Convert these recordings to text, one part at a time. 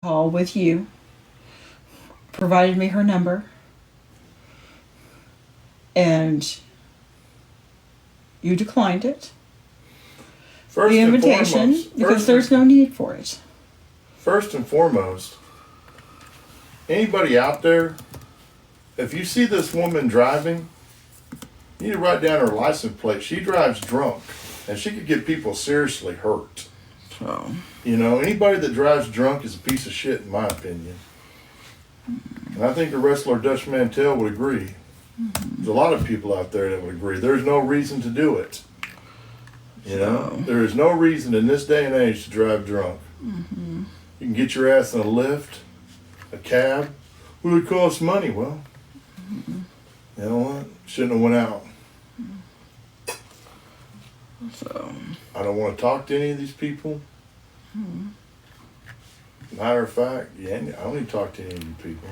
call with you, provided me her number, and you declined it. First The and invitation, foremost, because there's no need for it. First and foremost, anybody out there, if you see this woman driving, you need to write down her license plate. She drives drunk, and she could get people seriously hurt. So, You know, anybody that drives drunk is a piece of shit, in my opinion. And I think the wrestler Dutch Mantell would agree. There's a lot of people out there that would agree. There's no reason to do it. You know, there is no reason in this day and age to drive drunk. You can get your ass in a lift, a cab. Well, it costs money. Well, you know what? Shouldn't have went out. so I don't want to talk to any of these people. Matter of fact, yeah, I don't need to talk to any of you people.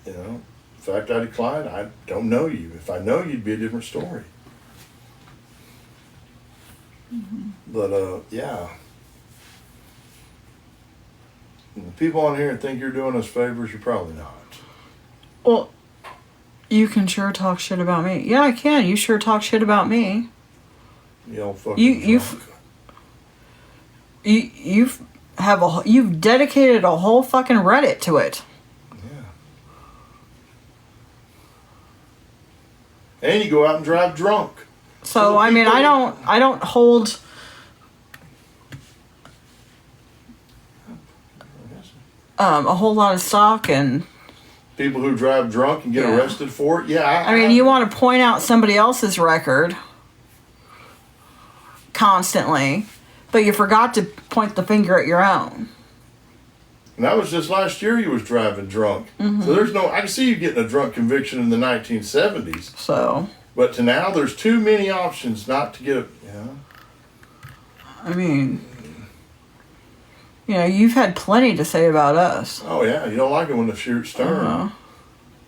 You know, in fact, I declined. I don't know you. If I know you, it'd be a different story. But yeah, and the people on here think you're doing us favors. You're probably not. well, you can sure talk shit about me. Yeah, I can. You sure talk shit about me. You old fucking You've drunk. you've dedicated a whole fucking Reddit to it. Yeah. And you go out and drive drunk. So the I mean, people- I don't hold a whole lot of stock in. People who drive drunk and get Yeah. arrested for it. Yeah. I mean, you want to point out somebody else's record constantly, but you forgot to point the finger at your own. And that was just last year you was driving drunk. So there's no, I can see you getting a drunk conviction in the 1970s. So, But to now, there's too many options not to get a, you know. I mean, you've had plenty to say about us. Oh yeah, you don't like it when the shirt's turned. Uh-huh.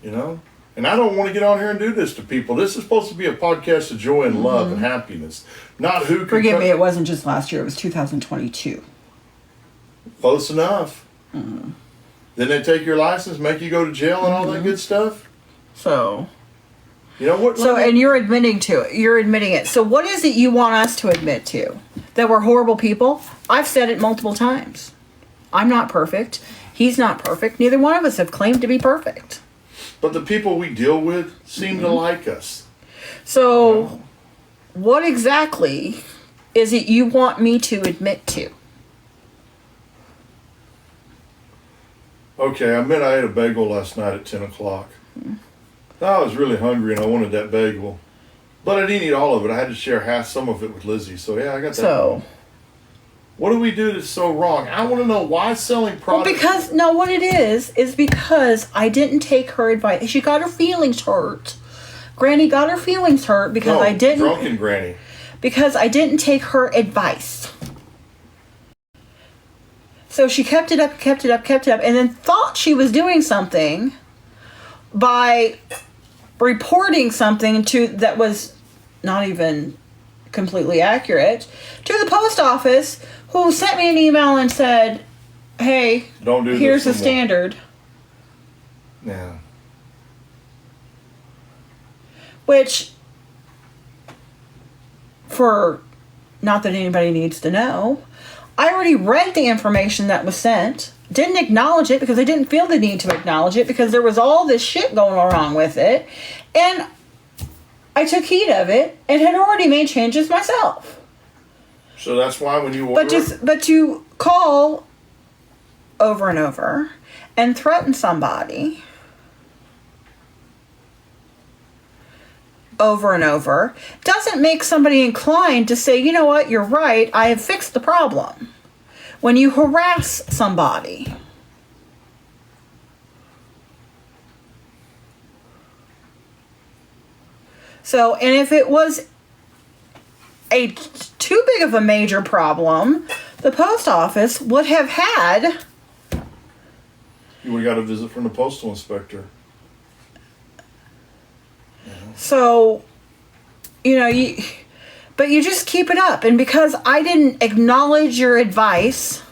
You know? And I don't want to get on here and do this to people. This is supposed to be a podcast of joy and love and happiness. Not who can Forgive me, it wasn't just last year, it was 2022. Close enough. Then they take your license, make you go to jail and all that good stuff. So, You know what? and you're admitting to it. You're admitting it. So what is it you want us to admit to? That we're horrible people? I've said it multiple times. I'm not perfect. He's not perfect. Neither one of us have claimed to be perfect. But the people we deal with seem to like us. So, what exactly is it you want me to admit to? Okay, I admit I ate a bagel last night at 10 o'clock. I was really hungry and I wanted that bagel. But I didn't eat all of it. I had to share some of it with Lizzie. So yeah, I got that. So, What do we do that's so wrong? I want to know why selling products. what it is because I didn't take her advice. She got her feelings hurt. Granny got her feelings hurt because No, I didn't. drunken granny. Because I didn't take her advice. So she kept it up, and then thought she was doing something by reporting something that was not even completely accurate to the post office, who sent me an email and said, hey, Don't do here's the this no more. standard. Yeah. Which, for not that anybody needs to know, I already read the information that was sent, didn't acknowledge it because I didn't feel the need to acknowledge it because there was all this shit going wrong with it, and I took heed of it and had already made changes myself. So that's why when you order, But to call over and over and threaten somebody over and over doesn't make somebody inclined to say, you know what, you're right, I have fixed the problem. When you harass somebody, so, and if it was too big of a major problem, the post office would have had. you would have got a visit from the postal inspector. So, but you just keep it up. And because I didn't acknowledge your advice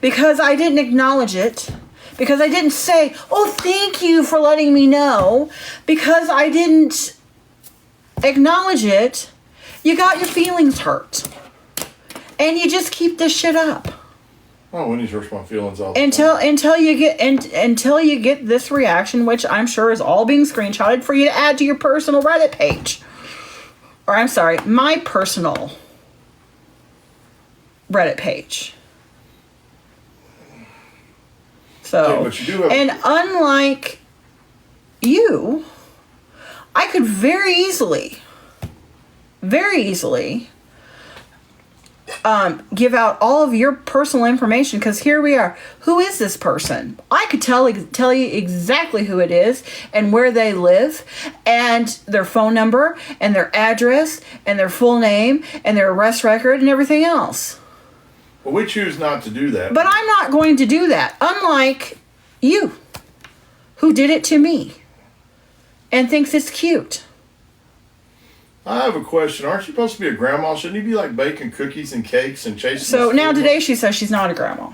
because I didn't acknowledge it, because I didn't say, oh, thank you for letting me know, because I didn't acknowledge it, you got your feelings hurt. And you just keep this shit up. Oh, Wendy's hurts my feelings all the time. Until you get this reaction, which I'm sure is all being screenshotted for you to add to your personal Reddit page. Or I'm sorry, my personal Reddit page. So, Yeah, but you do have- and unlike you, I could very easily give out all of your personal information, because here we are. Who is this person? I could tell you exactly who it is and where they live and their phone number and their address and their full name and their arrest record and everything else. Well, we choose not to do that. But I'm not going to do that, unlike you, who did it to me and thinks it's cute. I have a question. Aren't you supposed to be a grandma? Shouldn't you be like baking cookies and cakes and chasing? So the now school today she says she's not a grandma.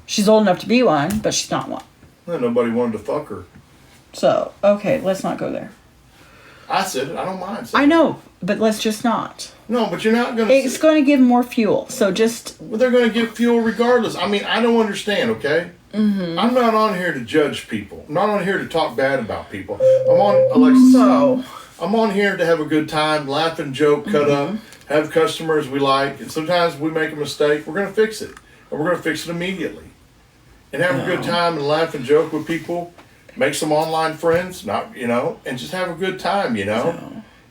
She's old enough to be one, but she's not one. bus? Nobody wanted to fuck her. So, okay, let's not go there. I said it. I don't mind. saying I know, but let's just not. it. No, but you're not going to. It's going to give more fuel, so just... Well, they're going to get fuel regardless. I mean, I don't understand, okay? Mm-hmm. I'm not on here to judge people. I'm not on here to talk bad about people. I'm on, Alexis, So... I'm on here to have a good time, laugh and joke, cut up, have customers we like, and sometimes we make a mistake. We're going to fix it, and we're going to fix it immediately. And have a good time and laugh and joke with people, make some online friends, and just have a good time,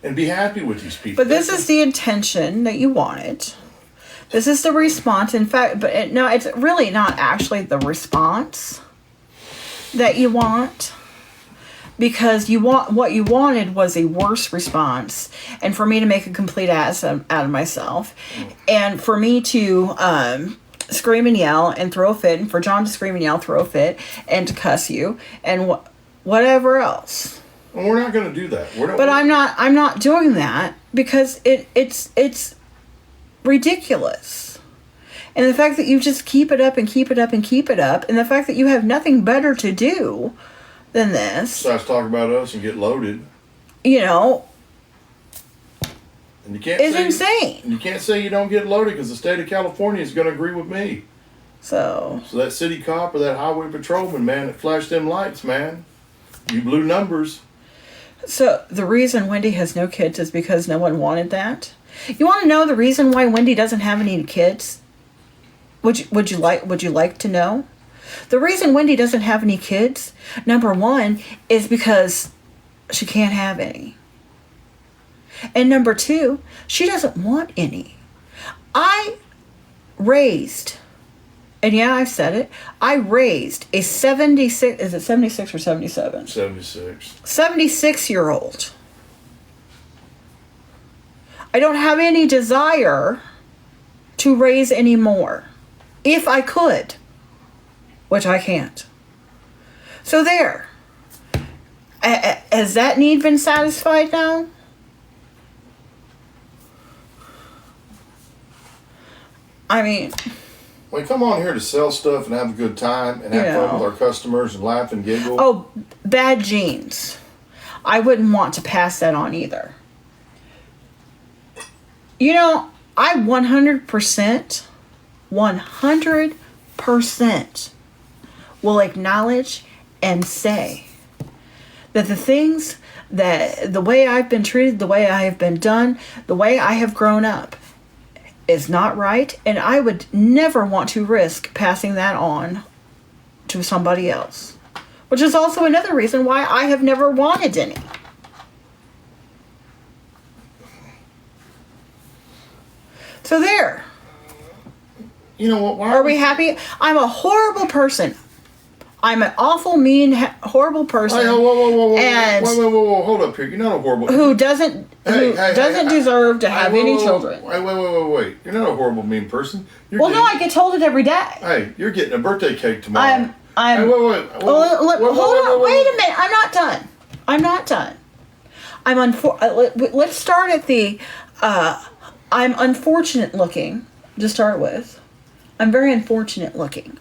and be happy with these people. But this is the intention that you wanted. This is the response. In fact, no, it's really not actually the response that you want. Because what you wanted was a worse response, and for me to make a complete ass out of myself, and for me to scream and yell and throw a fit, and for John to scream and yell, throw a fit, and to cuss you, and whatever else. And we're not going to do that. But I'm not doing that because it's ridiculous. And the fact that you just keep it up and keep it up and keep it up, and the fact that you have nothing better to do than this. Besides talk about us and get loaded. And you can't it's say, insane. And you can't say you don't get loaded because the state of California is going to agree with me. So that city cop or that highway patrolman, man, that flashed them lights, man, you blew numbers. So the reason Wendy has no kids is because no one wanted that. You want to know the reason why Wendy doesn't have any kids? Would you like to know? The reason Wendy doesn't have any kids, number one, is because she can't have any. And number two, she doesn't want any. I raised, and yeah, I've said it, I raised a 76, is it 76 or 77? 76. 76-year-old. I don't have any desire to raise any more. If I could. Which I can't. So there. Has that need been satisfied now? I mean... We come on here to sell stuff and have a good time and have fun with our customers and laugh and giggle. Oh, bad genes. I wouldn't want to pass that on either. I 100% will acknowledge and say that the things that the way I've been treated, the way I have been done, the way I have grown up is not right, and I would never want to risk passing that on to somebody else. Which is also another reason why I have never wanted any. So there. You know what? Why Are we happy? I'm a horrible person. I'm an awful, mean, horrible person. Hey, whoa. And whoa. Hold up here. You're not a horrible... who doesn't deserve to have any children. Wait. You're not a horrible, mean person. I get told it every day. Hey, you're getting a birthday cake tomorrow. Hey, hold on. Wait a minute. I'm not done. Let's start at the... I'm unfortunate looking, to start with. I'm very unfortunate looking.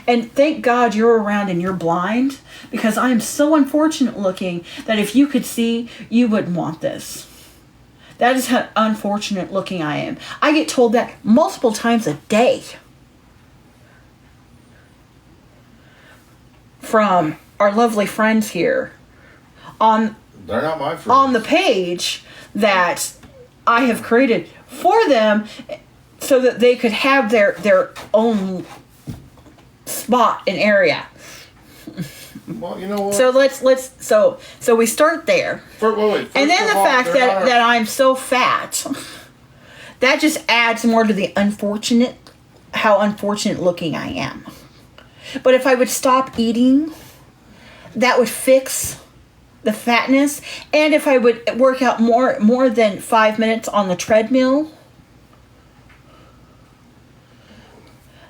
And thank God you're around and you're blind, because I am so unfortunate looking that if you could see, you wouldn't want this. That is how unfortunate looking I am. I get told that multiple times a day from our lovely friends here on They're not my friends. on the page that I have created for them so that they could have their own spot and area. Well, you know what? So we start there. Wait. And then the fact that I'm so fat, that just adds more to the how unfortunate looking I am. But if I would stop eating, that would fix the fatness. And if I would work out more than 5 minutes on the treadmill,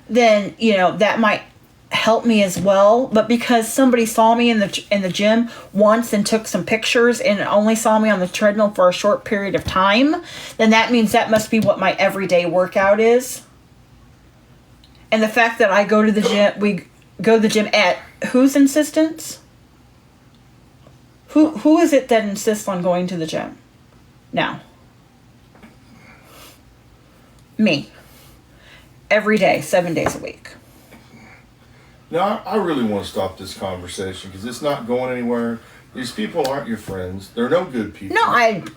then, that might help me as well. But because somebody saw me in the gym once and took some pictures and only saw me on the treadmill for a short period of time, then that means that must be what my everyday workout is. And the fact that I go to the gym, we go to the gym at whose insistence? Who is it that insists on going to the gym now? Me. Every day, 7 days a week. Now, I really want to stop this conversation because it's not going anywhere. These people aren't your friends. They're no good people. No,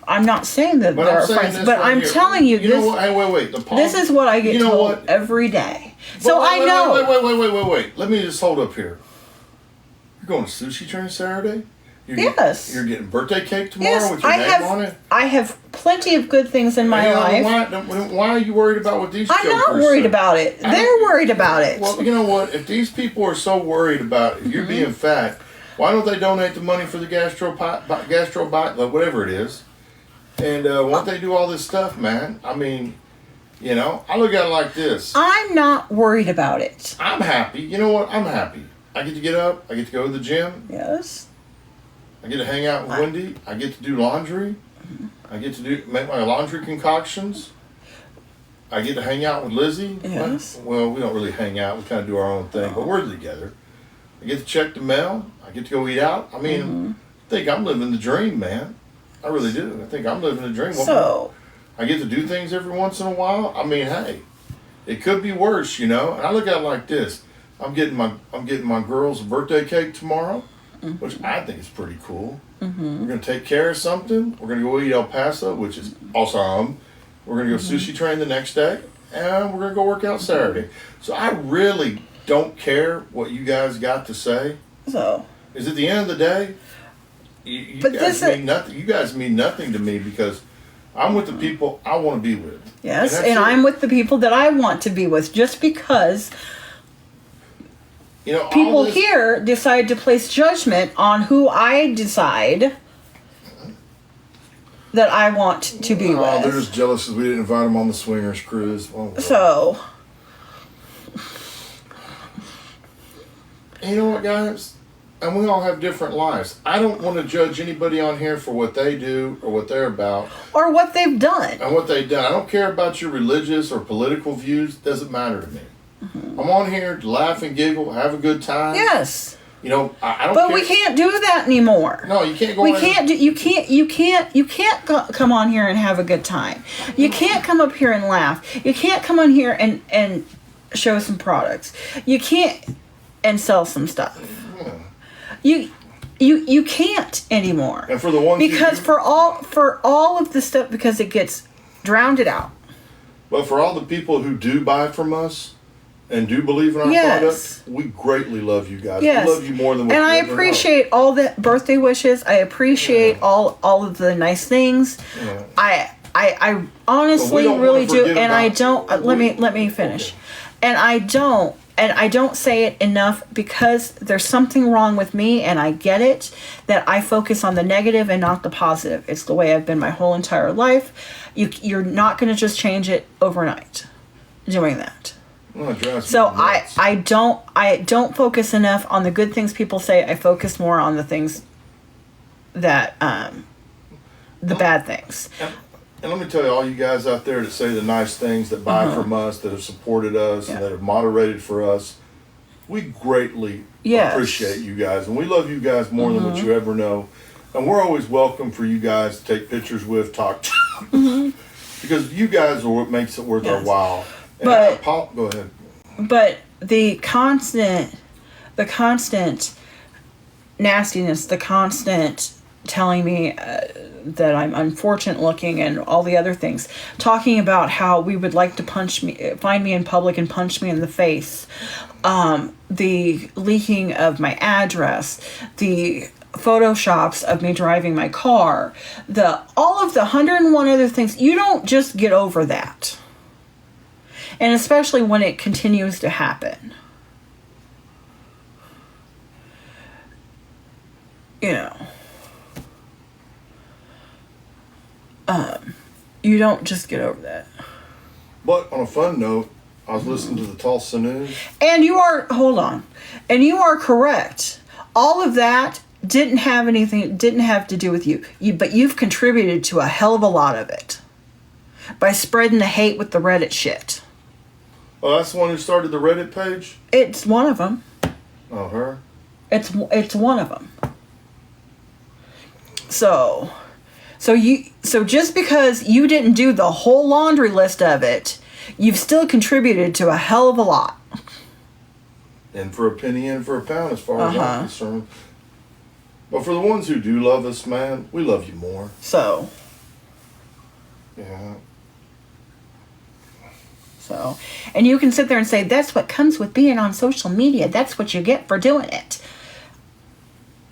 I'm not saying that But they're I'm saying friends, this but right I'm here. telling you, You know what? Hey, wait. This is what I get told every day. So I know. Wait. Let me just hold up here. You're going to Sushi Train Saturday? Yes. You're getting birthday cake tomorrow with your name on it? I have plenty of good things in my life. Why are you worried about what these I'm not worried about it. They're worried about it. Well, you know what? If these people are so worried about you being fat, why don't they donate the money for the gastrobite, whatever it is? And why don't they do all this stuff, man? I mean, I look at it like this. I'm not worried about it. I'm happy. You know what? I'm happy. I get to get up. I get to go to the gym. Yes. I get to hang out with Wendy. I get to do laundry. I get to make my laundry concoctions. I get to hang out with Lizzie. Yes. Well, we don't really hang out. We kind of do our own thing, but we're together. I get to check the mail. I get to go eat out. I mean, I think I'm living the dream, man. I really do. I think I'm living the dream. So, I get to do things every once in a while. I mean, hey, it could be worse, And I look at it like this: I'm getting my girl's birthday cake tomorrow, which I think is pretty cool. We're gonna take care of something. We're gonna go eat El Paso, which is awesome. We're gonna go Sushi Train the next day, and we're gonna go work out Saturday. So I really don't care what you guys got to say. So, is at the end of the day, you guys mean nothing. You guys mean nothing to me because I'm with the people I want to be with. Yes, and I'm with the people that I want to be with. Just because people here decide to place judgment on who I decide that I want to be with. They're just jealous because we didn't invite them on the swingers cruise. So, you know what, guys? And we all have different lives. I don't want to judge anybody on here for what they do or what they're about. Or what they've done. And what they've done. I don't care about your religious or political views. It doesn't matter to me. I'm on here to laugh and giggle, have a good time. Yes. I don't care. But we can't do that anymore. No, you can't go You can't come on here and have a good time. You can't come up here and laugh. You can't come on here and show some products. You can't and sell some stuff. You can't anymore. And for the ones because for all of the stuff, because it gets drowned out. But for all the people who do buy from us and do believe in our product, we greatly love you guys. Yes. We love you more than we And I appreciate all the birthday wishes. I appreciate all of the nice things. Yeah. I honestly really do, and I don't. Let me finish. Okay. And I don't say it enough because there's something wrong with me, and I get it, that I focus on the negative and not the positive. It's the way I've been my whole entire life. You're not going to just change it overnight doing that. So I don't focus enough on the good things people say. I focus more on the things that the bad things. And let me tell you, all you guys out there that say the nice things, that buy from us, that have supported us, and that have moderated for us, we greatly appreciate you guys. And we love you guys more than what you ever know. And we're always welcome for you guys to take pictures with, talk to. Because you guys are what makes it worth our while. And But, go ahead. But the constant nastiness, the constant telling me that I'm unfortunate looking and all the other things, talking about how we would like to find me in public and punch me in the face, the leaking of my address, the photoshops of me driving my car, all of the 101 other things, you don't just get over that. And especially when it continues to happen. You know. You don't just get over that. But on a fun note, I was listening to the Tulsa News. And you are correct. All of that didn't have to do with you. But you've contributed to a hell of a lot of it. By spreading the hate with the Reddit shit. Oh, that's the one who started the Reddit page? It's one of them. Oh, her? It's one of them. So just because you didn't do the whole laundry list of it, you've still contributed to a hell of a lot. And for a penny and for a pound, as far as I'm concerned. But for the ones who do love us, man, we love you more. So. Yeah. So, and you can sit there and say, that's what comes with being on social media. That's what you get for doing it.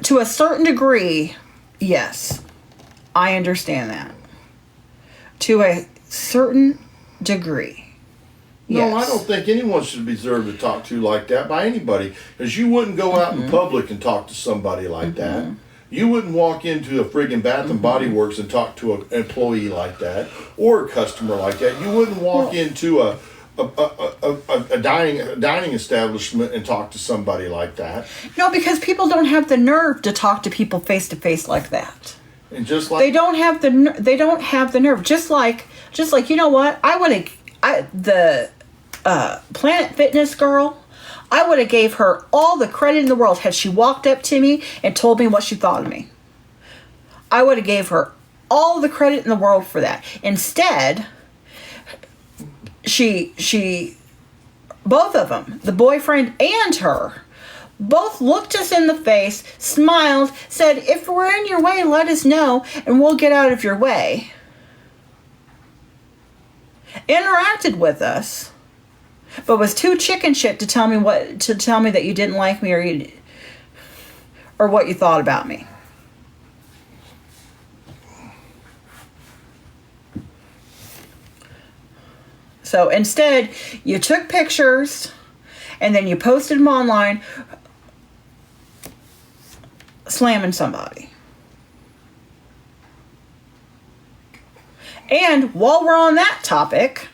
To a certain degree, yes, I understand that. To a certain degree, yes. No, I don't think anyone should be deserved to talk to like that by anybody. Because you wouldn't go out in public and talk to somebody like that. You wouldn't walk into a friggin' Bath and Body Works and talk to an employee like that or a customer like that. You wouldn't walk into a dining establishment and talk to somebody like that. No, because people don't have the nerve to talk to people face to face like that. And just like they don't have the nerve. Just like you know what? The Planet Fitness girl. I would have gave her all the credit in the world had she walked up to me and told me what she thought of me. I would have gave her all the credit in the world for that. Instead, both of them, the boyfriend and her, both looked us in the face, smiled, said, if we're in your way, let us know, and we'll get out of your way. Interacted with us. But was too chicken shit to tell me that you didn't like me or what you thought about me. So instead, you took pictures and then you posted them online slamming somebody. And while we're on that topic,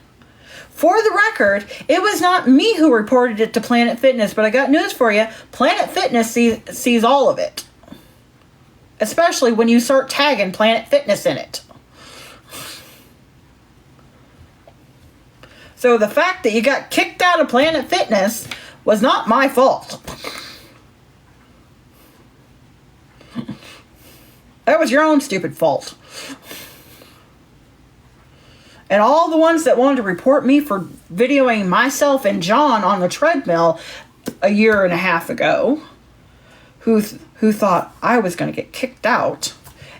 for the record, it was not me who reported it to Planet Fitness, but I got news for you. Planet Fitness sees all of it. Especially when you start tagging Planet Fitness in it. So the fact that you got kicked out of Planet Fitness was not my fault. That was your own stupid fault. And all the ones that wanted to report me for videoing myself and John on the treadmill a year and a half ago, who thought I was going to get kicked out,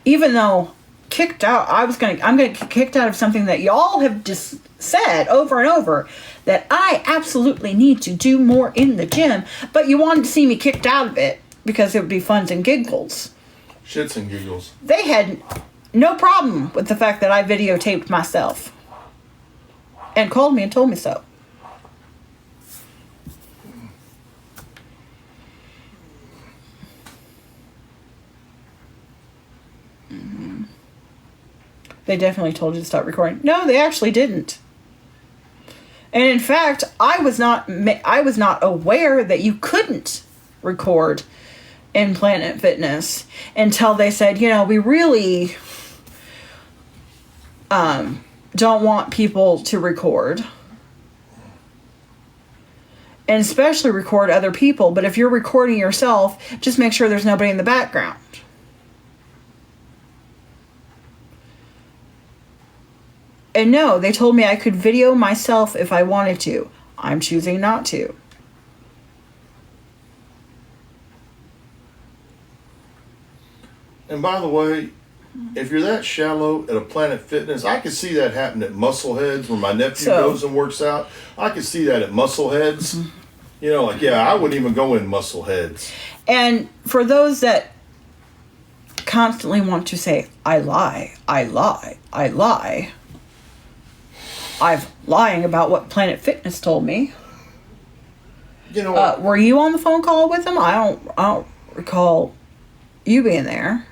even though kicked out, I'm going to get kicked out of something that y'all have just said over and over that I absolutely need to do more in the gym, but you wanted to see me kicked out of it because it would be funs and giggles. Shits and giggles. They had no problem with the fact that I videotaped myself. And called me and told me so. Mm-hmm. They definitely told you to stop recording. No, they actually didn't. And in fact, I was not aware that you couldn't record in Planet Fitness until they said, we really don't want people to record. And especially record other people. But if you're recording yourself, just make sure there's nobody in the background. And no, they told me I could video myself if I wanted to. I'm choosing not to. And by the way, if you're that shallow at a Planet Fitness, I can see that happen at Muscleheads when my nephew goes and works out. I can see that at Muscleheads. Mm-hmm. You know, like, yeah, I wouldn't even go in Muscleheads. And for those that constantly want to say, I lie, I lie, I lie, I'm lying about what Planet Fitness told me. You know what? Were you on the phone call with them? I don't recall you being there.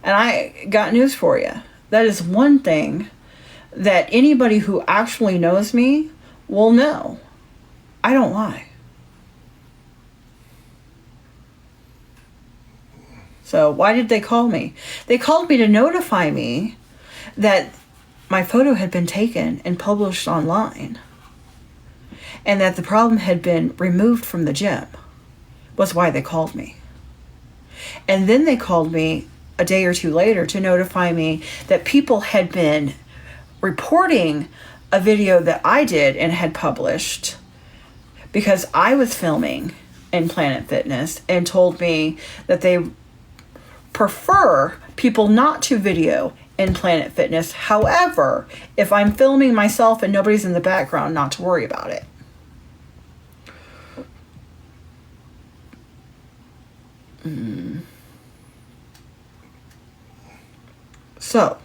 And I got news for you. That is one thing that anybody who actually knows me will know. I don't lie. So why did they call me? They called me to notify me that my photo had been taken and published online, and that the problem had been removed from the gym. Was why they called me. And then they called me a day or two later to notify me that people had been reporting a video that I did and had published because I was filming in Planet Fitness, and told me that they prefer people not to video in Planet Fitness. However, if I'm filming myself and nobody's in the background, not to worry about it. So.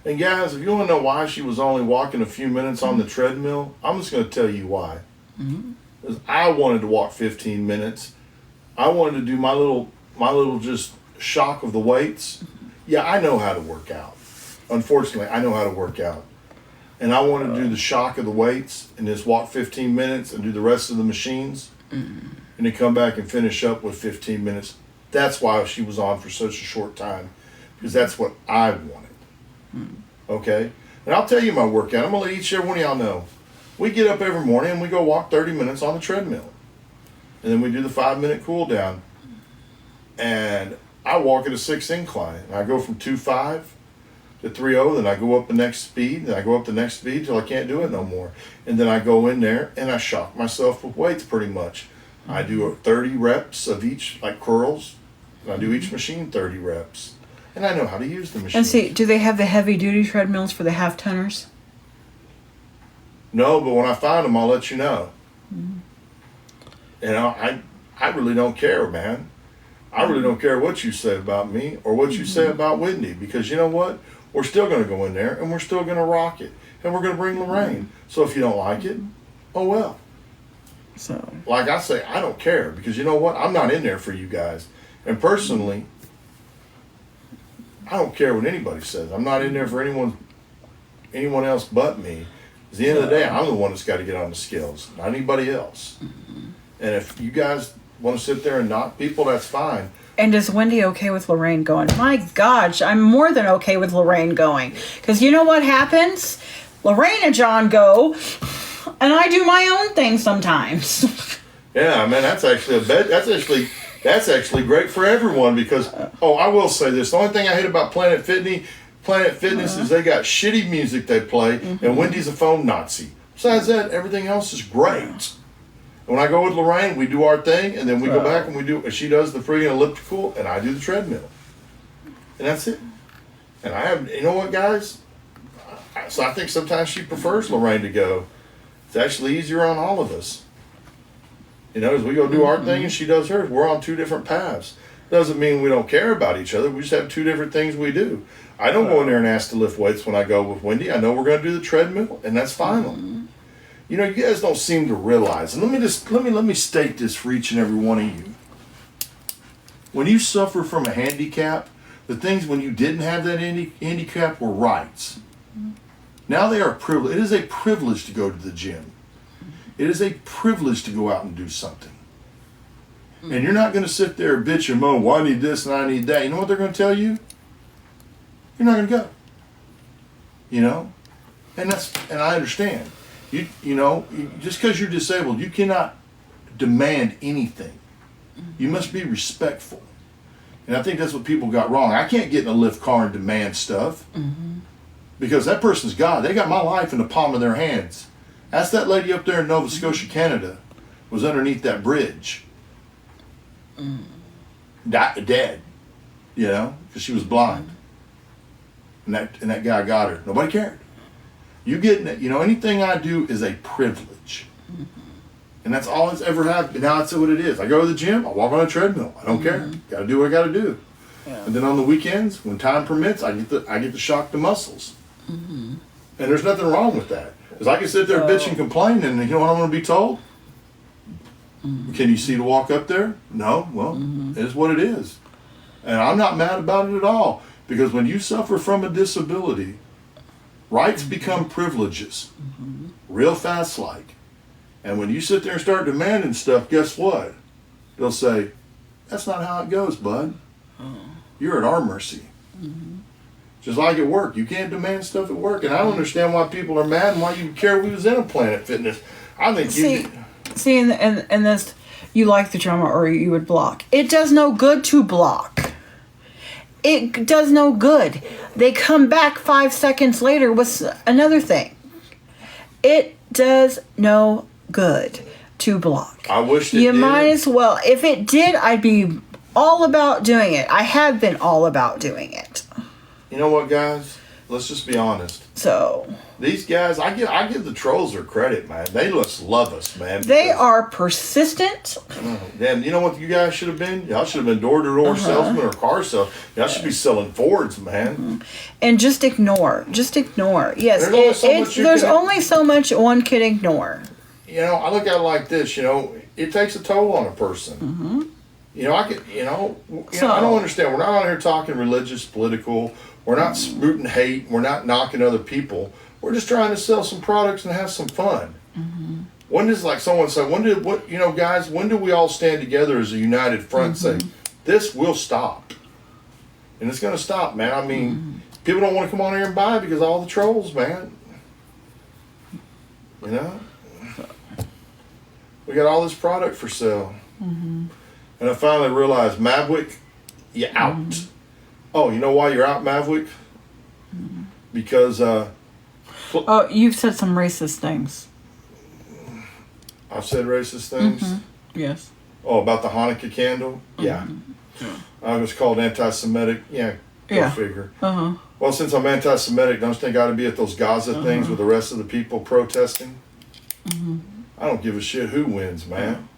And guys, if you want to know why she was only walking a few minutes on the treadmill, I'm just going to tell you why. Because I wanted to walk 15 minutes. I wanted to do my little just shock of the weights. Yeah, I know how to work out. Unfortunately, I know how to work out. And I wanted to do the shock of the weights and just walk 15 minutes and do the rest of the machines. And then come back and finish up with 15 minutes. That's why she was on for such a short time. Because that's what I wanted. Okay? And I'll tell you my workout. I'm going to let each and every one of y'all know. We get up every morning and we go walk 30 minutes on the treadmill. And then we do the 5-minute cool down. And I walk at a 6 incline. And I go from 2.5 to 3.0. Then I go up the next speed. Then I go up the next speed till I can't do it no more. And then I go in there and I shock myself with weights pretty much. I do 30 reps of each, like curls. And I do each machine 30 reps. And I know how to use the machine. And see, do they have the heavy duty treadmills for the half tonners? No, but when I find them, I'll let you know. You know, I really don't care, man. I really don't care what you say about me or what you say about Wendy, because you know what? We're still going to go in there and we're still going to rock it. And we're going to bring Lorraine. So if you don't like it, oh well. So, like I say, I don't care, because you know what? I'm not in there for you guys. And personally, I don't care what anybody says. I'm not in there for anyone else but me. At the end of the day, I'm the one that's got to get on the scales, not anybody else. And if you guys want to sit there and knock people, that's fine. and is Wendy okay with Lorraine going? My gosh, I'm more than okay with Lorraine going. Because you know what happens? Lorraine and John go, and I do my own thing sometimes. Yeah, man, that's actually that's actually great for everyone, because I will say this: the only thing I hate about Planet Fitness is they got shitty music they play, and Wendy's a phone Nazi. Besides that, everything else is great. When I go with Lorraine, we do our thing, and then we go back and she does the friggin' elliptical, and I do the treadmill, and that's it. And I have, you know what, guys? So I think sometimes she prefers Lorraine to go. It's actually easier on all of us. You know, as we go do our thing and she does hers, we're on two different paths. Doesn't mean we don't care about each other. We just have two different things we do. I don't go in there and ask to lift weights when I go with Wendy. I know we're going to do the treadmill, and that's final. You know, you guys don't seem to realize. And let me state this for each and every one of you. When you suffer from a handicap, the things when you didn't have that handicap were rights. Now they are a privilege. It is a privilege to go to the gym. It is a privilege to go out and do something. And you're not going to sit there and bitch and moan, well, I need this and I need that. You know what they're going to tell you? You're not going to go. You know? And I understand. Just because you're disabled, you cannot demand anything. You must be respectful. And I think that's what people got wrong. I can't get in a lift car and demand stuff. Because that person's God. They got my life in the palm of their hands. Ask that lady up there in Nova Scotia, Canada, was underneath that bridge. Dead. You know, because she was blind. And that guy got her. Nobody cared. You getting it. You know, anything I do is a privilege. And that's all it's ever had. Now that's what it is. I go to the gym. I walk on a treadmill. I don't care. Got to do what I got to do. Yeah. And then on the weekends, when time permits, I get to shock the muscles. And there's nothing wrong with that. Because I can sit there bitch and complain, and you know what I'm going to be told? Can you see to walk up there? No. Well, it is what it is. And I'm not mad about it at all. Because when you suffer from a disability, rights become privileges. Real fast like. And when you sit there and start demanding stuff, guess what? They'll say, that's not how it goes, bud. You're at our mercy. Just like at work. You can't demand stuff at work. And I don't understand why people are mad and why you care we was in a Planet Fitness. I think See, and this, you like the drama or you would block. It does no good to block. It does no good. They come back 5 seconds later with another thing. It does no good to block. I wish it you did. Might as well. If it did, I'd be all about doing it. I have been all about doing it. You know what, guys? Let's just be honest. So these guys, I give the trolls their credit, man. They just love us, man. They are persistent. Damn, you know what you guys should have been? Y'all should have been door-to-door salesmen or car salesmen. Y'all should be selling Fords, man. And just ignore. Just ignore. Yes, there's only so much one can ignore. You know, I look at it like this. You know, it takes a toll on a person. You know, I don't understand. We're not on here talking religious, political. We're not spouting hate. We're not knocking other people. We're just trying to sell some products and have some fun. When does, like someone say, guys, when do we all stand together as a united front and say, this will stop? And it's going to stop, man. I mean, people don't want to come on here and buy because of all the trolls, man. You know? We got all this product for sale. And I finally realized, Mavwick, you're out. Oh, you know why you're out, Mavwick? Because you've said some racist things. I've said racist things? Yes. Oh, about the Hanukkah candle? Yeah. I was called anti-Semitic. Yeah, go figure. Well, since I'm anti-Semitic, don't you think I ought to be at those Gaza things with the rest of the people protesting? I don't give a shit who wins, man.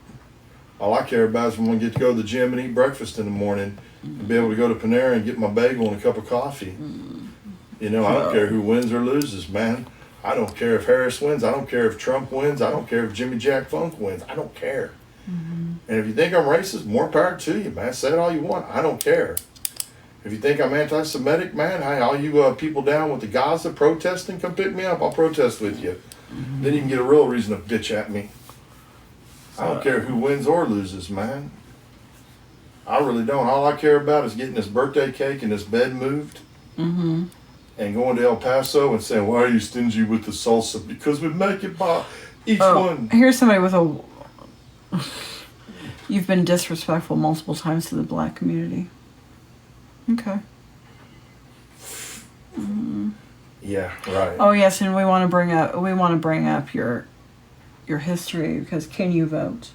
All I care about is when I get to go to the gym and eat breakfast in the morning and be able to go to Panera and get my bagel and a cup of coffee. You know, I don't care who wins or loses, man. I don't care if Harris wins. I don't care if Trump wins. I don't care if Jimmy Jack Funk wins. I don't care. And if you think I'm racist, more power to you, man. Say it all you want. I don't care. If you think I'm anti-Semitic, man, hey, all you people down with the Gaza protesting, come pick me up. I'll protest with you. Then you can get a real reason to bitch at me. I don't care who wins or loses, man. I really don't. All I care about is getting this birthday cake and this bed moved. And going to El Paso and saying, why are you stingy with the salsa? Because we make it by each one. Here's somebody with a... You've been disrespectful multiple times to the black community. Okay. Yeah, right. Oh yes, and we want to bring up your history because can you vote?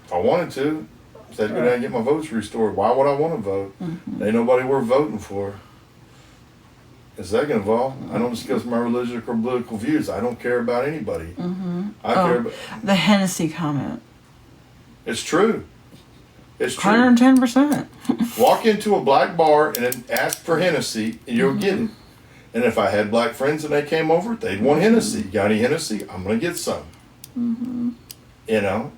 If I wanted to. Said go down and get my votes restored. Why would I want to vote? Ain't nobody worth voting for. And second of all, I don't discuss my religious or political views. I don't care about anybody. I care about the Hennessy comment. It's true. It's true. 110%. Walk into a black bar and then ask for Hennessy, and you'll get it. And if I had black friends and they came over, they'd want Hennessy. Got any Hennessy? I'm gonna get some. You know.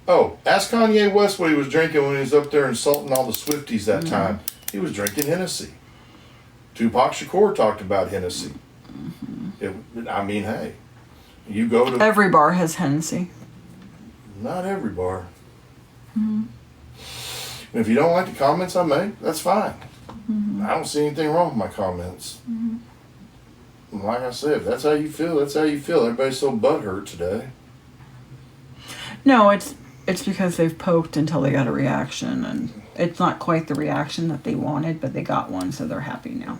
Oh, ask Kanye West what he was drinking when he was up there insulting all the Swifties that time. He was drinking Hennessy. Tupac Shakur talked about Hennessy. I mean, hey, you go to... Every bar has Hennessy. Not every bar. And if you don't like the comments I make, that's fine. I don't see anything wrong with my comments. And like I said, if that's how you feel, that's how you feel. Everybody's so butthurt today. No, it's because they've poked until they got a reaction, and it's not quite the reaction that they wanted, but they got one, so they're happy now.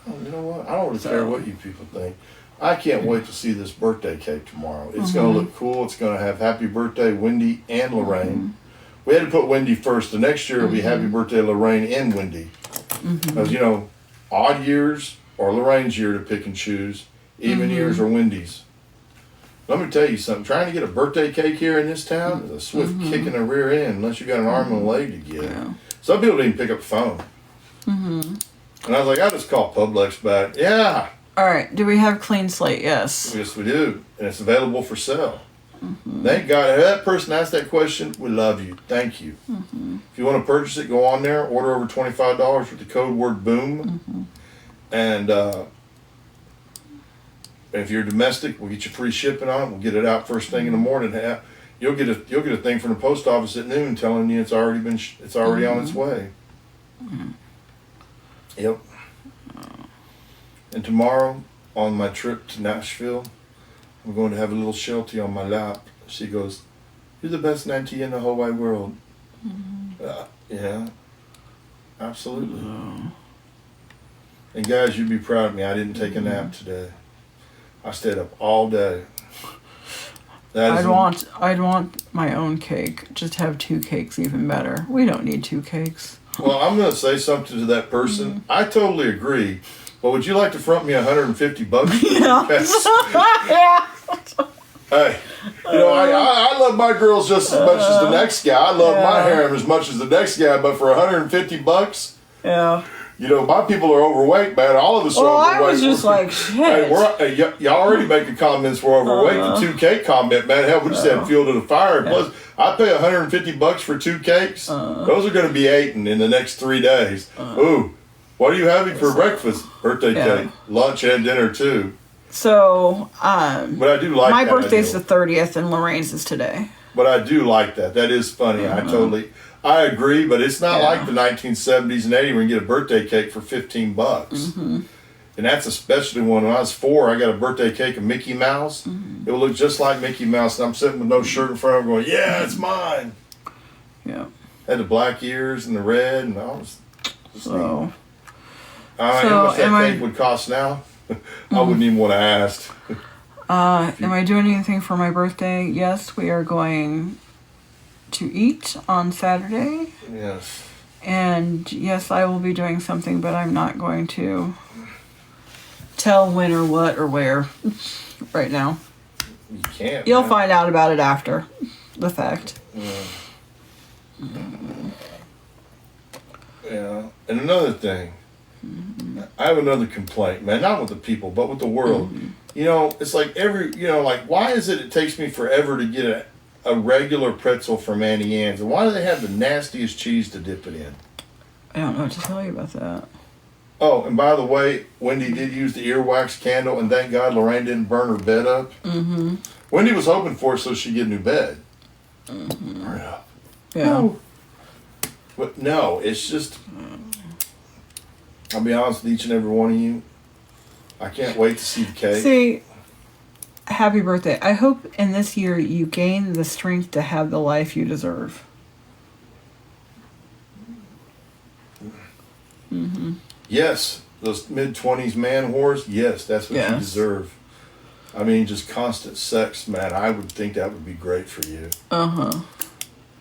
Well, you know what? I don't really care what you people think. I can't wait to see this birthday cake tomorrow. It's going to look cool. It's going to have happy birthday Wendy and Lorraine. We had to put Wendy first. The next year will be happy birthday Lorraine and Wendy. Because, you know, odd years or Lorraine's year to pick and choose. Even years are Wendy's. Let me tell you something. Trying to get a birthday cake here in this town is a swift kick in the rear end unless you got an arm and a leg to get it. Yeah. Some people didn't pick up the phone. And I was like, I just called Publix back. Yeah. All right. Do we have clean slate? Yes. Yes, we do. And it's available for sale. Thank God. If that person asked that question, we love you. Thank you. If you want to purchase it, go on there. Order over $25 with the code word BOOM. And if you're domestic, we'll get you free shipping on it. We'll get it out first thing in the morning. You'll get a thing from the post office at noon telling you it's already been it's already on its way. Yep. And tomorrow on my trip to Nashville, I'm going to have a little Sheltie on my lap. She goes, "You're the best auntie in the whole wide world." Yeah, absolutely. And guys, you'd be proud of me. I didn't take a nap today. I stayed up all day. I'd want my own cake. Just have 2 cakes, even better. We don't need 2 cakes. Well, I'm going to say something to that person. I totally agree. But would you like to front me $150? Yeah. Hey, you know, I love my girls just as much as the next guy. I love my harem as much as the next guy. But for $150, Yeah. you know, my people are overweight, man. All of us are overweight. I was just like, shit. Hey, y'all already making comments we're overweight. The 2 cake comment, man. Hell, we just had fuel to the fire. Plus, I pay $150 for 2 cakes. Those are going to be eaten in the next 3 days. Ooh, what are you having for breakfast? Birthday cake, lunch and dinner too. So, But I do like my that birthday's idea. the 30th, and Lorraine's is today. But I do like that. That is funny. I agree, but it's not like the 1970s and 80s where you get a birthday cake for $15. And that's especially when I was 4, I got a birthday cake of Mickey Mouse. It would look just like Mickey Mouse, and I'm sitting with no shirt in front of me going, yeah, it's mine. Yeah. Had the black ears and the red, and I was just So, how much that cake would cost now? I wouldn't even want to ask. am I doing anything for my birthday? Yes, we are going to eat on Saturday. Yes. And yes, I will be doing something, but I'm not going to tell when or what or where right now. You can't. You'll man. find out about it after the fact. Yeah. And another thing, I have another complaint, man. Not with the people, but with the world. You know, it's like why is it takes me forever to get a regular pretzel from Auntie Anne's? And why do they have the nastiest cheese to dip it in? I don't know what to tell you about that. Oh, and by the way, Wendy did use the earwax candle, and thank God Lorraine didn't burn her bed up. Wendy was hoping for it so she'd get a new bed. Hurry up. Yeah. No. But no, it's just, I'll be honest with each and every one of you. I can't wait to see the cake. See, happy birthday. I hope in this year you gain the strength to have the life you deserve. Yes, those mid-20s man whores, yes, that's what you Yes. deserve. I mean, just constant sex, man. I would think that would be great for you.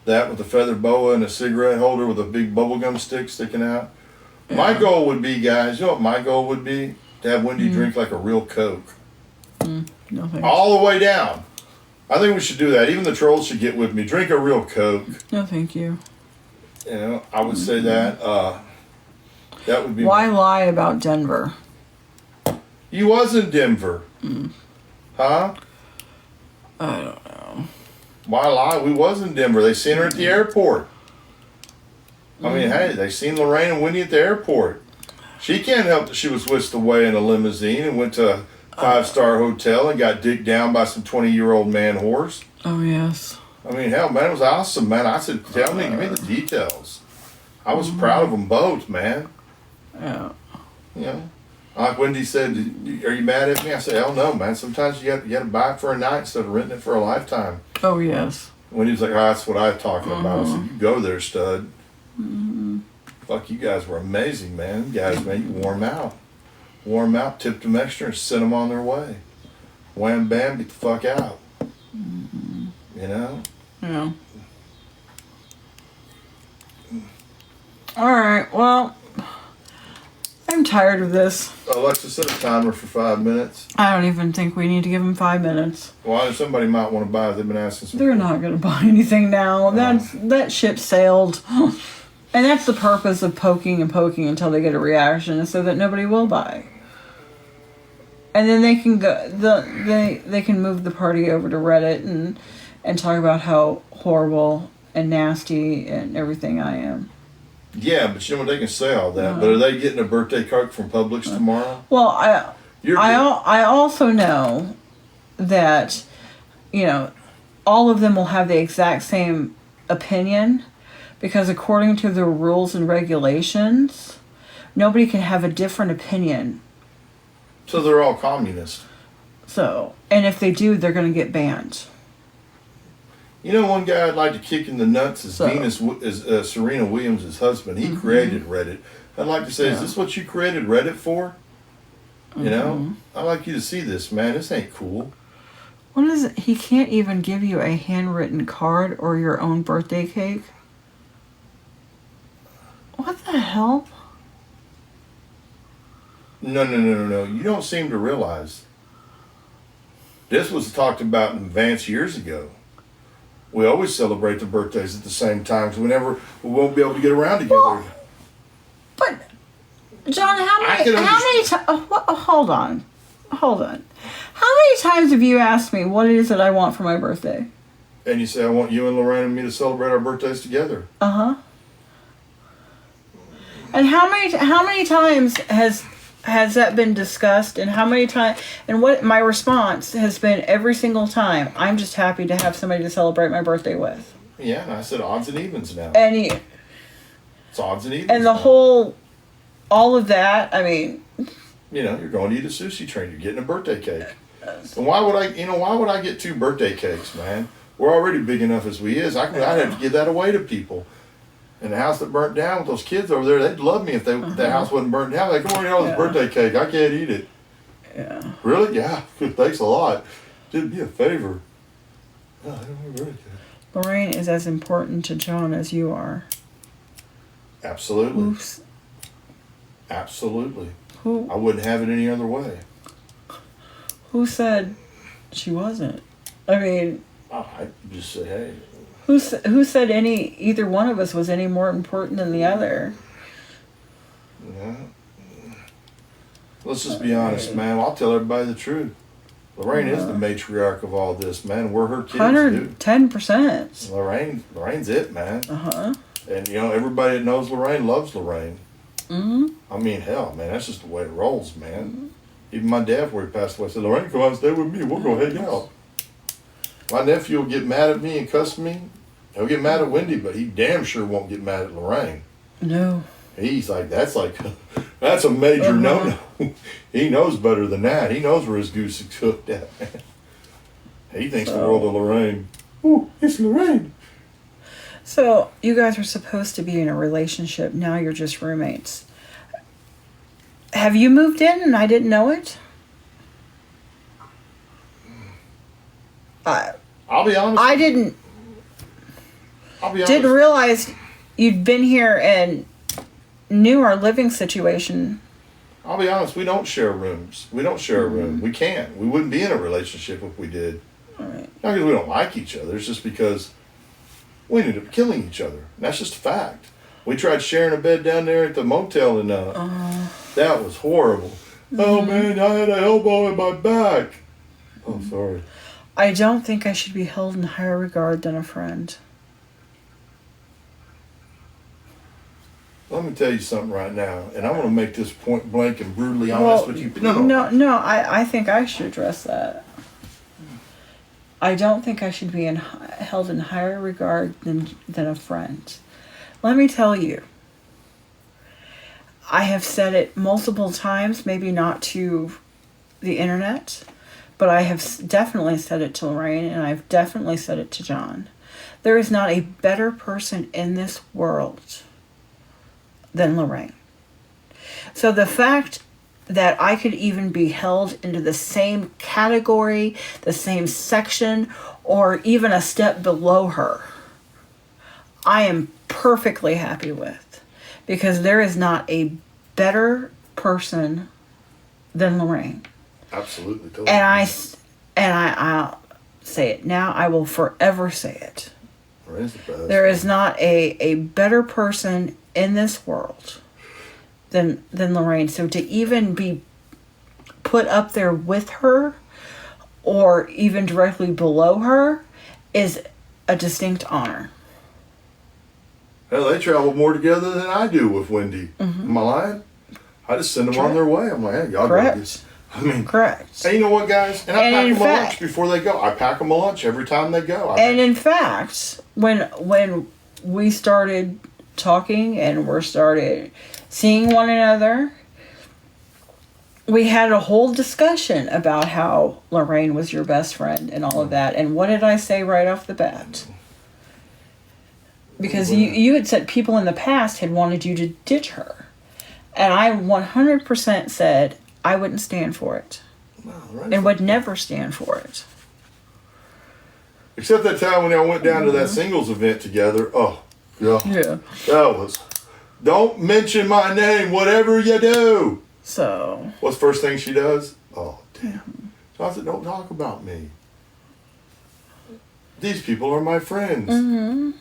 That with a feather boa and a cigarette holder with a big bubblegum stick sticking out. My goal would be, guys, you know what my goal would be? To have Wendy drink like a real Coke. No thanks. All the way down. I think we should do that. Even the trolls should get with me. Drink a real Coke. No, thank you. You know, I would say that. That would be. Why lie about Denver? You was in Denver. Huh? I don't know. Why lie? We was in Denver. They seen her at the airport. I mean, hey, they seen Lorraine and Wendy at the airport. She can't help that she was whisked away in a limousine and went to a 5-star hotel and got dicked down by some 20-year-old man whores. Oh, yes. I mean, hell, man, it was awesome, man. I said, tell me, give me the details. I was proud of them both, man. Yeah. You know, like Wendy said, are you mad at me? I said, hell no, man. Sometimes you got to buy it for a night instead of renting it for a lifetime. Oh, yes. Wendy was like, oh, that's what I'm talking about. I said, you go there, stud. Fuck, you guys were amazing, man. You guys, man, you warm out. Warm out, tipped them extra, and sent them on their way. Wham, bam, get the fuck out. You know? Yeah. All right. Well, I'm tired of this. Alexa, set a timer for 5 minutes. I don't even think we need to give them 5 minutes. Well, somebody might want to buy it. They've been asking some. They're not going to buy anything now. That ship sailed. And that's the purpose of poking and poking until they get a reaction, so that nobody will buy. And then they can go. They can move the party over to Reddit and talk about how horrible and nasty and everything I am. Yeah, but you know what? They can say all that. But are they getting a birthday card from Publix tomorrow? Well, I also know that, all of them will have the exact same opinion, because according to the rules and regulations, nobody can have a different opinion. So they're all communist. So, and if they do, they're going to get banned. You know, one guy I'd like to kick in the nuts is Serena Williams' husband. He created Reddit. I'd like to say, is this what you created Reddit for? You know? I'd like you to see this, man. This ain't cool. What is it? He can't even give you a handwritten card or your own birthday cake? What the hell? No. You don't seem to realize. This was talked about in advance years ago. We always celebrate the birthdays at the same time, because we won't be able to get around together. Well, but, John, how many times... hold on. How many times have you asked me what it is that I want for my birthday? And you say, I want you and Lorraine and me to celebrate our birthdays together. Uh-huh. And how many times has that been discussed, and how many times, and what my response has been every single time? I'm just happy to have somebody to celebrate my birthday with. Yeah, and I said odds and evens now. And it's odds and evens. And all of that, I mean. You're going to eat a sushi train. You're getting a birthday cake. And why would I get 2 birthday cakes, man? We're already big enough as we is. I'd have to give that away to people. And the house that burnt down with those kids over there, they'd love me if that house wasn't burnt down. Like, come on, this birthday cake. I can't eat it. Yeah. Really? Yeah. Thanks a lot. Did me a favor. No, I don't want a birthday cake. Lorraine is as important to John as you are. Absolutely. Oops. Absolutely. Who? I wouldn't have it any other way. Who said she wasn't? I mean. I just say, hey. Who said either one of us was any more important than the other? Yeah. Let's just be honest, man. I'll tell everybody the truth. Lorraine is the matriarch of all this, man. We're her kids, 110%. Lorraine's it, man. Uh-huh. And, everybody that knows Lorraine loves Lorraine. Mm-hmm. I mean, hell, man, that's just the way it rolls, man. Mm-hmm. Even my dad, before he passed away, said, Lorraine, come out and stay with me. We'll go hang out. My nephew will get mad at me and cuss me. He'll get mad at Wendy, but he damn sure won't get mad at Lorraine. No. He's like, that's a major no-no. He knows better than that. He knows where his goose is cooked at. He thinks the world of Lorraine. Ooh, it's Lorraine. So, you guys were supposed to be in a relationship. Now you're just roommates. Have you moved in and I didn't know it? I'll be honest. I didn't. I'll be honest. Didn't realize you'd been here and knew our living situation. I'll be honest. We don't share rooms. We don't share a room. We can't. We wouldn't be in a relationship if we did. All right. Not because we don't like each other. It's just because we ended up killing each other. And that's just a fact. We tried sharing a bed down there at the motel, and that was horrible. Oh man, I had an elbow in my back. Oh, sorry. I don't think I should be held in higher regard than a friend. Let me tell you something right now, and I want to make this point blank and brutally honest with you. No, I think I should address that. I don't think I should be held in higher regard than a friend. Let me tell you, I have said it multiple times, maybe not to the internet, but I have definitely said it to Lorraine, and I've definitely said it to John. There is not a better person in this world than Lorraine. So the fact that I could even be held into the same category, the same section, or even a step below her, I am perfectly happy with. Because there is not a better person than Lorraine. Absolutely. Totally. I'll say it now. I will forever say it. Lorraine's the best. There is not a better person in this world than Lorraine. So to even be put up there with her or even directly below her is a distinct honor. Hell, they travel more together than I do with Wendy. Am I lying? I just send them on their way. I'm like, hey, y'all go get. I mean, correct. And you know what, guys? And I pack them a lunch before they go. I pack them a lunch every time they go. And in fact, when we started talking and we started seeing one another, we had a whole discussion about how Lorraine was your best friend and all of that. And what did I say right off the bat? Because you had said people in the past had wanted you to ditch her. And I 100% said I wouldn't stand for it. And would never stand for it. Except that time when y'all went down to that singles event together. Oh, yeah. That was, don't mention my name, whatever you do. So. What's the first thing she does? Oh, damn. So I said, don't talk about me. These people are my friends.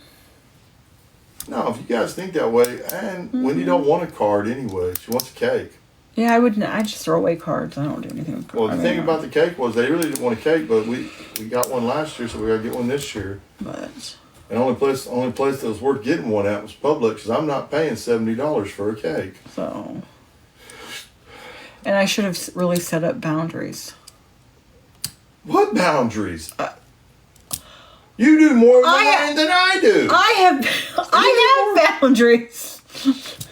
No, if you guys think that way, and Wendy don't want a card anyway. She wants a cake. Yeah, I wouldn't. I just throw away cards. I don't do anything with cards. Well, the thing about the cake was they really didn't want a cake, but we got one last year, so we got to get one this year. But and only place that was worth getting one at was Publix, because I'm not paying $70 for a cake. So, and I should have really set up boundaries. What boundaries? You do more than I do. I have boundaries.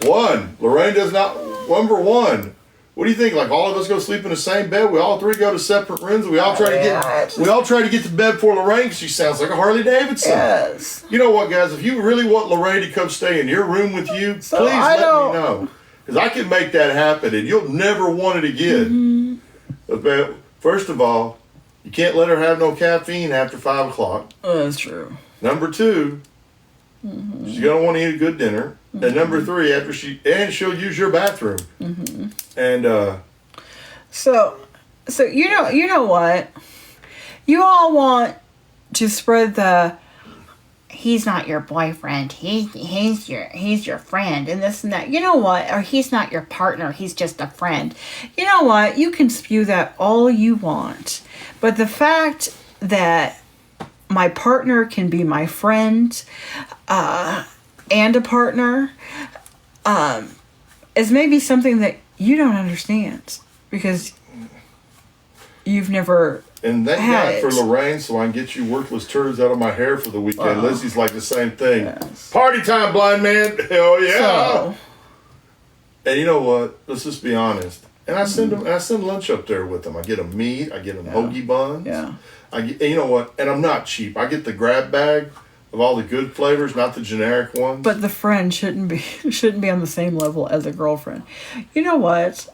One, Lorraine does not. Number one, what do you think? Like all of us go sleep in the same bed? We all three go to separate rooms. We all try to get to bed for Lorraine because she sounds like a Harley Davidson. Yes. You know what, guys? If you really want Lorraine to come stay in your room with you, please let me know, because I can make that happen, and you'll never want it again. But first of all, you can't let her have no caffeine after 5 o'clock. Oh, that's true. Number two, she's gonna want to eat a good dinner. And number three, she'll use your bathroom. And so you know what? You all want to spread the he's not your boyfriend, he's your friend, and this and that. You know what? Or he's not your partner, he's just a friend. You know what? You can spew that all you want. But the fact that my partner can be my friend and a partner is maybe something that you don't understand because you've never and thank God for Lorraine, so I can get you worthless turds out of my hair for the weekend. Lizzie's like the same thing. Yes. Party time, blind man. Hell yeah. So, and you know what? Let's just be honest. And I send them. And I send lunch up there with them. I get them meat. I get them hoagie buns. Yeah. And you know what? And I'm not cheap. I get the grab bag of all the good flavors, not the generic ones. But the friend shouldn't be on the same level as a girlfriend. You know what?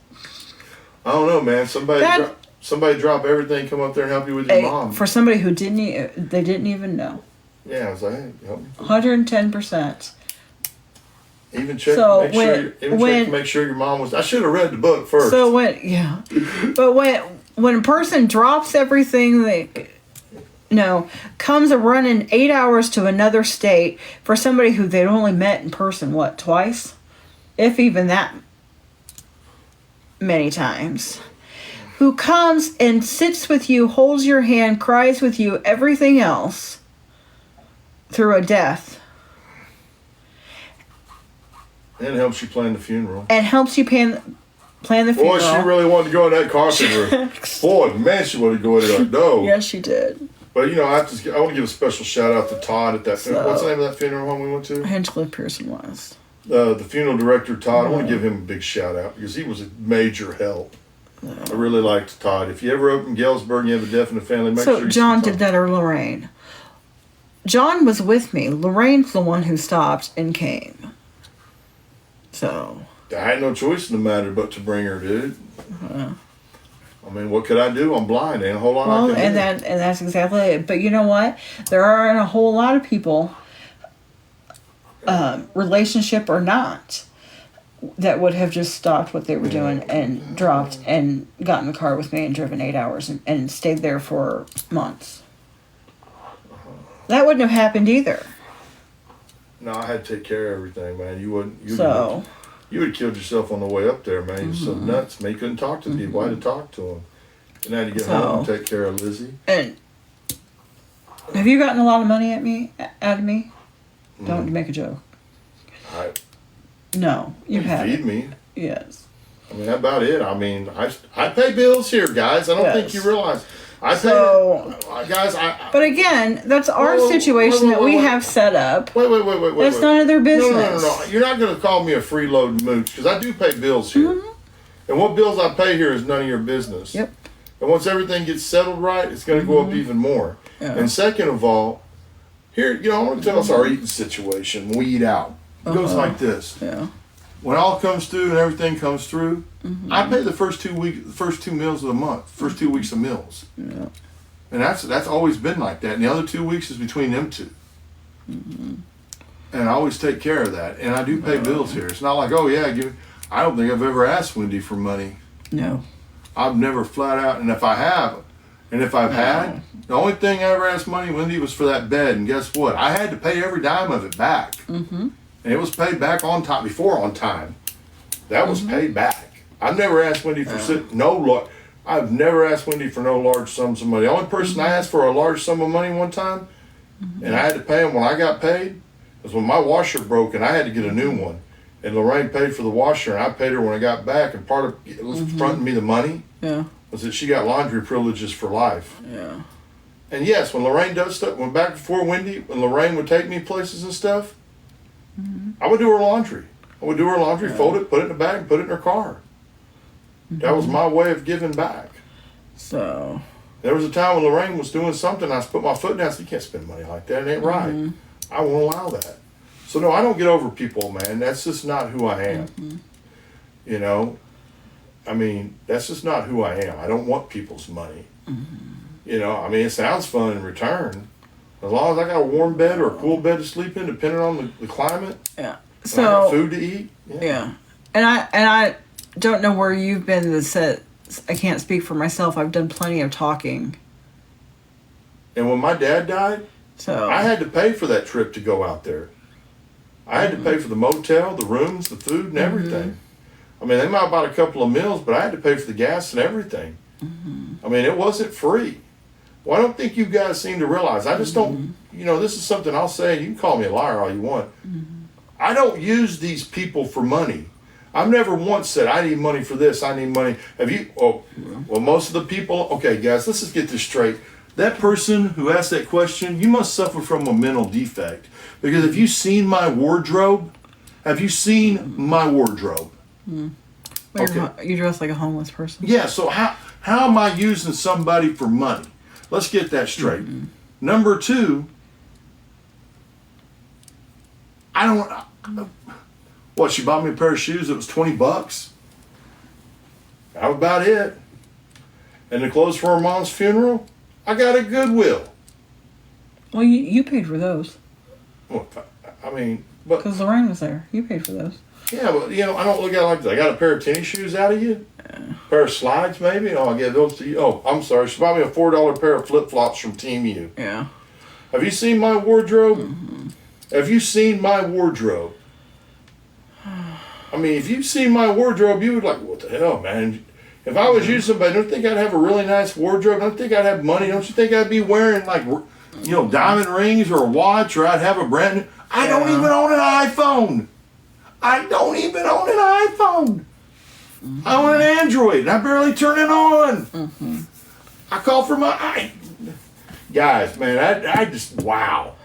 I don't know, man. Somebody drop everything, come up there and help you with your mom. For somebody who didn't even know. Yeah, I was like, hey, help me. 110%. Even check to make sure your mom was. I should have read the book first. So but when a person drops everything, comes running 8 hours to another state for somebody who they'd only met in person, twice? If even that many times. Who comes and sits with you, holds your hand, cries with you, everything else through a death. And helps you plan the funeral. And helps you plan the funeral. Boy, she really wanted to go in that coffin room. Boy, man, she wanted to go in there. No. Yes, she did. But I want to give a special shout out to Todd at that funeral. What's the name of that funeral home we went to? Hinchcliffe Pearson was. The funeral director, Todd. I want to give him a big shout out because he was a major help. I really liked Todd. If you ever open Galesburg and you have a deaf in the family, make sure you John see did that, or Lorraine? John was with me. Lorraine's the one who stopped and came. So. I had no choice in the matter but to bring her, dude. I mean, what could I do? I'm blind. Ain't a whole lot I can do. And that's exactly it. But you know what? There aren't a whole lot of people, relationship or not, that would have just stopped what they were doing and dropped and got in the car with me and driven 8 hours and stayed there for months. That wouldn't have happened either. No, I had to take care of everything, man. You would have killed yourself on the way up there, man. You're so nuts, man. You couldn't talk to people. I had to talk to them. And I had to get home and take care of Lizzie. And have you gotten a lot of money out of me? Don't make a joke. No, you haven't. Feed me. Yes. I mean, that's about it. I mean, I pay bills here, guys. I don't think you realize. Guys, but again, that's our situation that we have set up. Wait. That's none of their business. No. You're not going to call me a freeload mooch because I do pay bills here. And what bills I pay here is none of your business. Yep. And once everything gets settled right, it's going to go up even more. Yeah. And second of all, here, I want to tell us our eating situation. We eat out. It goes like this. Yeah. When all comes through and everything comes through, I pay the first 2 meals of the month, first 2 weeks of meals. Yeah. And that's always been like that. And the other 2 weeks is between them two. And I always take care of that. And I do pay bills here. It's not like, I don't think I've ever asked Wendy for money. No. I've never flat out, and if I have, and if I've had, the only thing I ever asked money, Wendy, was for that bed. And guess what? I had to pay every dime of it back. And it was paid back on time, before on time. That was paid back. I've never asked Wendy for I've never asked Wendy for no large sums of money. The only person I asked for a large sum of money one time, and I had to pay him when I got paid, was when my washer broke and I had to get a new one. And Lorraine paid for the washer, and I paid her when I got back. And part of it was fronting me the money was that she got laundry privileges for life. Yeah. And yes, when Lorraine does stuff, when back before Wendy, when Lorraine would take me places and stuff, I would do her laundry. Fold it, put it in a bag, and put it in her car. That was my way of giving back. So. There was a time when Lorraine was doing something, I put my foot down and said, you can't spend money like that. It ain't right. I won't allow that. So no, I don't get over people, man. That's just not who I am. I mean, that's just not who I am. I don't want people's money. I mean, it sounds fun in return. As long as I got a warm bed or a cool bed to sleep in, depending on the climate. Yeah. So I got food to eat. Yeah. And I don't know where you've been that said, I can't speak for myself. I've done plenty of talking. And when my dad died, I had to pay for that trip to go out there. I had to pay for the motel, the rooms, the food, and everything. I mean, they might have bought a couple of meals, but I had to pay for the gas and everything. I mean, it wasn't free. Well, I don't think you guys seem to realize. I just don't, this is something I'll say, and you can call me a liar all you want. I don't use these people for money. I've never once said, I need money for this, I need money. Have you? Oh, well, most of the people, okay, guys, let's just get this straight. That person who asked that question, you must suffer from a mental defect. Because have you seen my wardrobe? Have you seen my wardrobe? Well, you dress like a homeless person. Yeah, so how am I using somebody for money? Let's get that straight. Number two, she bought me a pair of shoes that was $20. That was about it. And the clothes for her mom's funeral, I got at Goodwill. Well, you paid for those. Well, I mean, because Lorraine was there. You paid for those. Yeah, but I don't look at it like that. I got a pair of tennis shoes out of you? A pair of slides, maybe? I gave those to you. Oh, I'm sorry. She bought me a $4 pair of flip-flops from Team U. Yeah. Have you seen my wardrobe? Have you seen my wardrobe? I mean, if you've seen my wardrobe, you would like, what the hell, man? If I was you, somebody, don't you think I'd have a really nice wardrobe? Don't you think I'd have money? Don't you think I'd be wearing, diamond rings or a watch, or I'd have a brand new... I don't even own an iPhone. I don't even own an iPhone. I own an Android, and I barely turn it on. I call for my... Guys, man, I just, wow.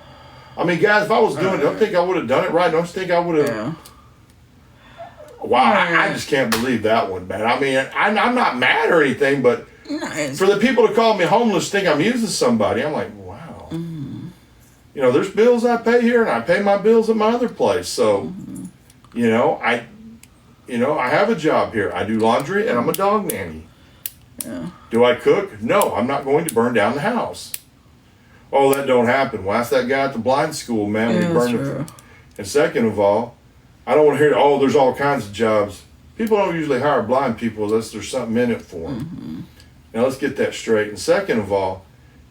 I mean, guys, if I was doing it, don't think I would have done it right. Don't think I would have. Yeah. Wow, I just can't believe that one, man. I mean, I'm not mad or anything, but Nice. for the people to call me homeless, think I'm using somebody, I'm like, wow. You know, there's bills I pay here, and I pay my bills at my other place. So, you know, I have a job here. I do laundry, and I'm a dog nanny. Yeah. Do I cook? No, I'm not going to burn down the house. Oh, that don't happen. Well, ask that guy at the blind school, man. When Yeah, he burned that's it. true. And second of all, I don't want to hear, oh, there's all kinds of jobs. People don't usually hire blind people unless there's something in it for them. Now, let's get that straight. And second of all,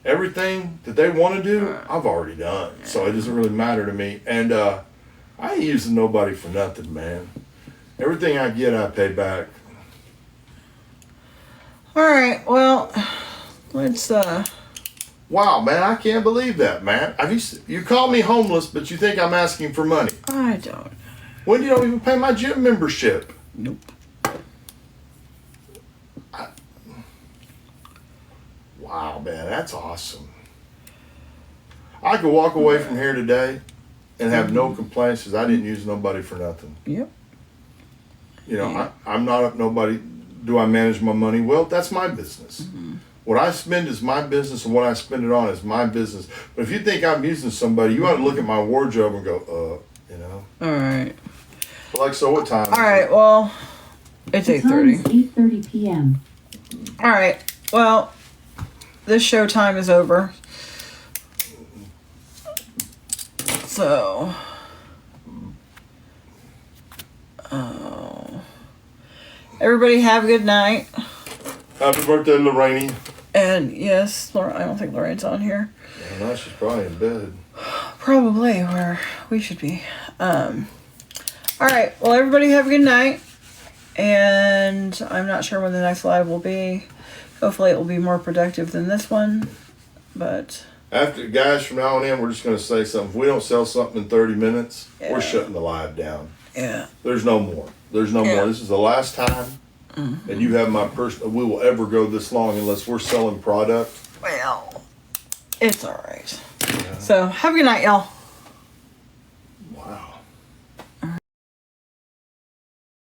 everything that they want to do, I've already done. So it doesn't really matter to me. And I ain't using nobody for nothing, man. Everything I get, I pay back. All right. Well, let's. Wow, man, I can't believe that, man. You call me homeless, but you think I'm asking for money. I don't. When you don't even pay my gym membership. Nope. Wow, man, that's awesome. I could walk away from here today and have no complaints because I didn't use nobody for nothing. Yep. You know, I'm not up nobody. Do I manage my money? Well, that's my business. What I spend is my business, and what I spend it on is my business. But if you think I'm using somebody, you ought to look at my wardrobe and go, you know. All right. Like, so what time? All right. Well, it's The time 8:30. is 8:30 p.m. All right. Well, this show time is over. So, everybody have a good night. Happy birthday, Lorraine. And yes, I don't think Lorraine's on here. Well, now she's probably in bed. Probably where we should be. All right. Well, everybody have a good night. And I'm not sure when the next live will be. Hopefully it will be more productive than this one. But After, guys, from now on in, we're just going to say something. If we don't sell something in 30 minutes, Yeah. we're shutting the live down. yeah. There's no more. There's no Yeah. more. This is the last time. And you have my personal, we will ever go this long unless we're selling product. Well, it's all right. So have a good night, y'all.